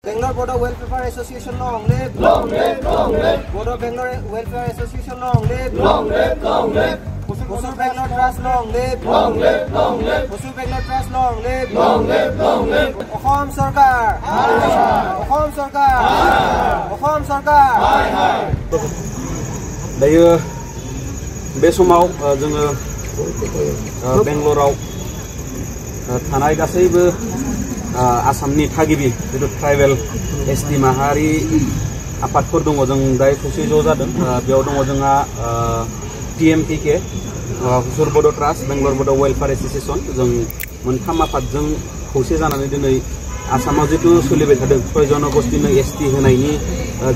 Bangalore Bodo Welfare Association long live, long live, long live. Bodo Bangalore Welfare Association long live, long live, long live. Hosur Bangalore Trust long live, long live, long live. Hosur Bangalore Trust long live, long live, long live. Ohom Sarkar, Ohom Sarkar, Ohom Sarkar. दायो बे समाव जोङो बेंगलराव थानाय गासैबो आसामनि थागिबि जितु tribal ST माहारि आफादफोर दङ जों दायो खौसे ज' जादों बेयाव दङ जोंहा TMPK हुसुर बड' ट्रास्ट बेंगलर बड' वेलफेयार एसोसिएशन जों मोनथाम आफादजों खौसे जानानै दिनै आसामाव जितु सोलिबाय थादों 6 जनगोष्ठीनो एसटी होनायनि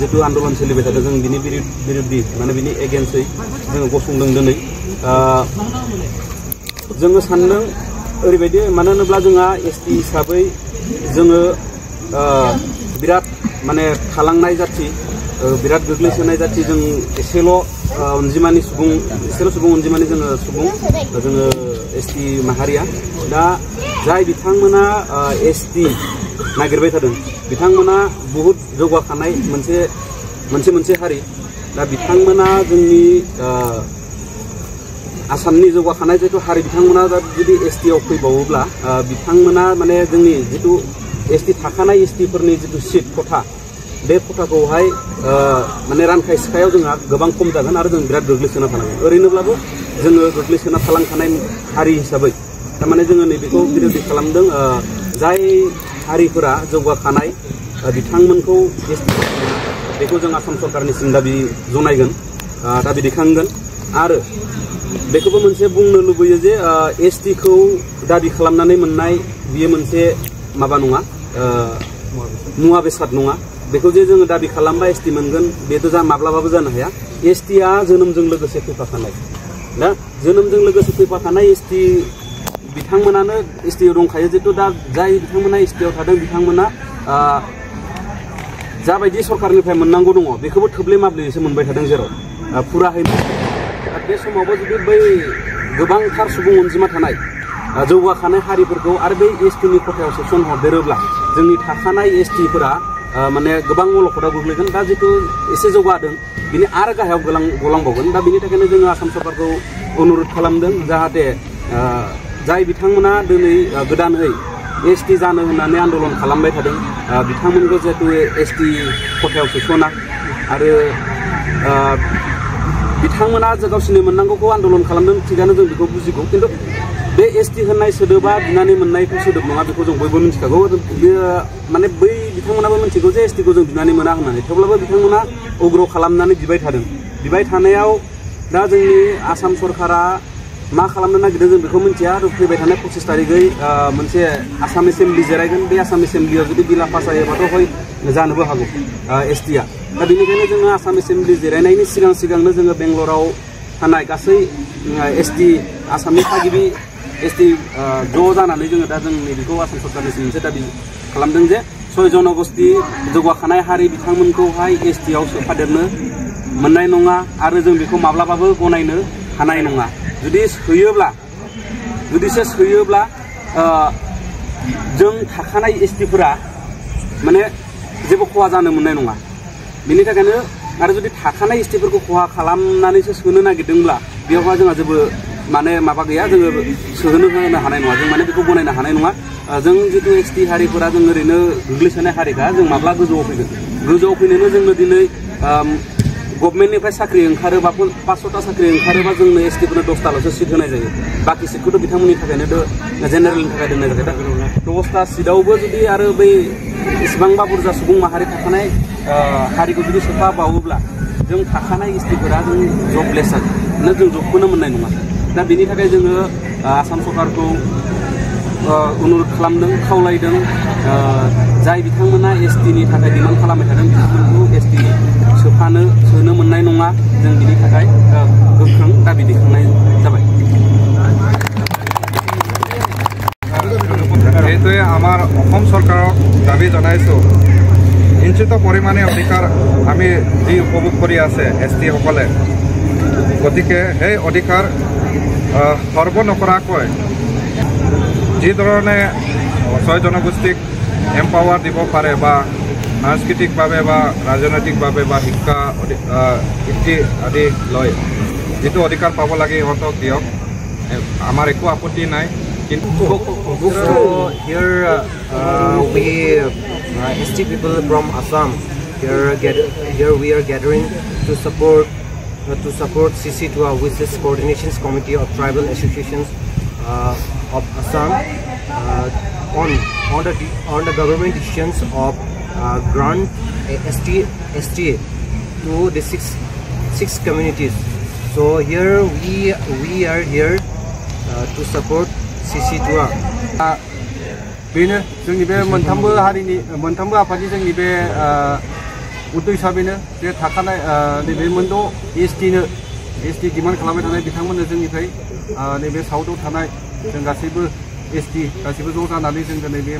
जितु आन्दोलन सोलिबाय थादों जों बिनि बिरुद्धि माने बिनि एगेन्स्टै जोङो गसंदों दिनै जोङो सानदों ओरैबायदि मानो होनोब्ला जोंहा एसटी हिसाबै जोङो बिराद माने थालांनाय जाथि बिराद गोग्लैसोनाय जाथि जों एसेल' सुबुं अनजिमानि जोङो एसटी माहारिया दा जाय बिथांमोना एसटी नागिरबाय थादों बिथांमोना बहुत जौगाखानाय मोनसे हारि दा बिथांमोना जोंनि आसामनि जौगाखानाय जितु हारि बिथांमोना जुदि एसटीआव फैबावोब्ला बिथांमोना माने जोंनि जितु एसटी थाखानाय एसटीफोरनि जितु सीट खथा बे खथाखौहाय माने रानखाय सिखायाव जोंहा गोबां खम जागोन आरो जों बिराद गोग्लैसोना थानांगोन ओरैनोब्लाबो जोङो गोग्लैसोना थालांखानाय हारि हिसाबै थारमाने जोङो नैबेखौ बिरोधि खालामदों जाय हारिफोरा जौगाखानाय बिथांमोनखौ बेखौ जों आसाम सरकारनिसिम दाबि जनायगोन दाबि दैखांगोन आरो बेखौबो मोनसे बुंनो लुबैयो जे एसटीखौ दाबि खालामनानै मोननाय बियो मोनसे माबा नङा मुवा बेसाद नङा बेखौ जे जोङो दाबि खालामबा एसटी मोनगोन बेथ' माब्लाबाबो जानो हाया एसटीआ जोनोमजों लोगोसे फैफाखानाय दा जोनोमजों लोगोसे फैफाखानाय एसटी बिथांमोनानो एसटीआव दंखायो जितु दा जाय बिथांमोना एसटीआव थादों बिथांमोना जाबायदि सरकारनिफ्राय मोननांगौ दङ बेखौबो थोब्ले माब्लेसो मोनबाय थादों जेराव फुराहै बे समावबो जुदि बै गोबांथार सुबुं अनजिमा थानाय जौगाखानाय हारिफोरखौ आरो बै एसटीनि खथायाव सोसन हरदेरोब्ला जोंनि थाखानाय एसटीफोरा माने गोबां अलखदाव गोग्लैगोन दा जितु एसे जौगादों बिनि आरो गाहायाव गलांबावगोन दा बिनि थाखायनो जोङो आसाम सरकारखौ अनुरोध खालामदों जाहाथे जाय बिथांमोना दिनै गोदानहै एसटी जानो होननानै आन्दोलन खालामबाय थादों बिथांमोनखौ जिहेतु एसटी खथायाव सोसना आरो बिथांमोना गावसोरनि मोननांगौखौ आन्दोलन खालामदों थिगानो जों बेखौ बुजिगौ खिन्थु बे एसटी होननाय सोदोबा बिनानै मोननायखौ सोदोब नङा बेखौ जों बयबो मिथिखागौ बेयो माने बै बिथांमोनाबो मिथिगौ जे एसटीखौ जों बिनानै मोना होननानै थेवब्लाबो बिथांमोना उग्र खालामनानै बिबाय थानायाव दा जोंनि आसाम सरकारा मा खालामनो नागिरदों जों बेखौ मिथिया आरो फैबाय थानाय 25 तारिखै मोनसे आसाम एसेम्बलि जिरायगोन बे आसाम एसेम्बलियाव जुदि बिला पास जायोबाथ' हय जानोबो हागौ एसटीआ दा बेनिखायनो जोङो आसाम एसेम्बलि जिरायनायनि सिगांनो जोङो बेंगलराव थानाय गासै एसटी आसामनि थागिबि एसटी ज' जानानै जोङो दा जोंनि बेखौ आसाम सरकारनिसिम मोनसे दाबि खालामदों जे 6 जनगोष्ठी जौगाखानाय हारि बिथांमोनखौहाय एसटीआव सोफादेरनो मोननाय नङा आरो जों बेखौ माब्लाबाबो गनायनो हानाय नङा जुदिसो सोयोब्ला जों थाखानाय एसटीफोरा माने जेबो खहा जानो मोननाय नङा बेनि थाखायनो आरो जुदि थाखानाय एसटीफोरखौ खहा खालामनानैसो सोनो नागिरदोंब्ला बेयावहा जोंहा जेबो माने माबा गैया जोङो सोहोनो हानाय नङा जों माने बेखौ गनायनो हानाय नङा जों जितु एसटी हारिफोरा जों ओरैनो गोग्लैसोनाय हारिखा जों माब्ला गोजौआव फैनोनो जोंनो दिनै गभर्नमेन्टनिफ्राय साख्रि ओंखारोबा 500टा साख्रि ओंखारोबा जोंनो एसटीफोरनो 10टाल'सो सिट होनाय जायो बाखि सिटखौथ' बिथांमोननि थाखायनो जेनेरेलनि थाखाय दोननाय जायो दा 10टा सिटआवबो जुदि आरो बै इसेबांबा बुरजा सुबुं माहारि थाखानाय हारिखौ जुदि सोफाबावोब्ला जों थाखानाय एसटीफोरा जों जबलेस जागोन जों जबखौनो मोननाय नङा दा बेनि थाखाय जोङो आसाम सरकारखौ अनुरोध खालामदों खावलायदों जाय बिथांमोना एसटीनि थाखाय डिमान्ड खालामबाय थादों बिथांमोनखौ एसटी सोनो मोननाय नङा जों बिनि थाखाय गोख्रों दाबि दैखांनाय जाबाय এইটোৱে আমাৰ অসম চৰকাৰক দাবী জনাইছোঁ নিশ্চিত পৰিমাণে অধিকাৰ আমি যি উপভোগ কৰি আছে এছটিসকলে গতিকে সেই অধিকাৰ সৰ্ব নকৰাকৈ যি ধৰণে 6 জনগোষ্ঠীক এম্পাৱাৰ দিব পাৰে বা সাংস্কৃতিকভাৱে বা ৰাজনৈতিকভাৱে বা শিক্ষা বৃত্তি আদি লৈ যিটো অধিকাৰ পাব লাগে ইহঁতক দিয়ক আমাৰ একো আপত্তি নাই কিন্তু So here we ST people from Assam here we are gathering to support CC2A, which is Coordinations Committee of Tribal Associations of Assam, on the government decisions of grant STA to the six communities. So here we are here to support CC2A. बेनो जोंनि बे मोनथामबो हारिनि मोनथामबो आफादनि जोंनि बे उद्देश्यआ बेनो जे थाखानाय नैबे मोनद' एसटि डिमान्ड खालामबाय थानाय बिथांमोननो जोंनिफ्राय नैबे साउथआव थानाय जों गासैबो एसटि गासैबो ज' जानानै जों दिनै बे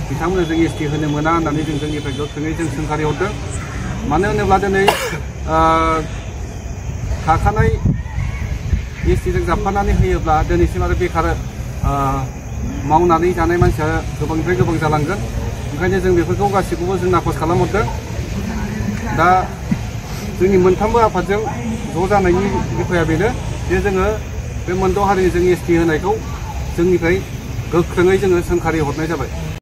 बिथांमोननो जों एसटि होनो मोना होननानै जों जोंनिफ्राय गोख्रोङै जों सोंखारि हरदों मानो होनोब्ला दिनै थाखानाय एसटिजों जाबफानानै होयोब्ला दिनैसिम आरो बेखार मावनानै जानाय मानसिया गोबांनिफ्राय गोबां जालांगोन ओंखायनो जों बेफोरखौ गासैखौबो जों नाखस खालामहरदों दा जोंनि मोनथामबो आफादजों ज' जानायनि बिखया बेनो जे जोङो बे मोनद' हारिनि जों एसटि होनायखौ जोंनिफ्राय गोख्रोङै जोङो सोंखारि हरनाय जाबाय।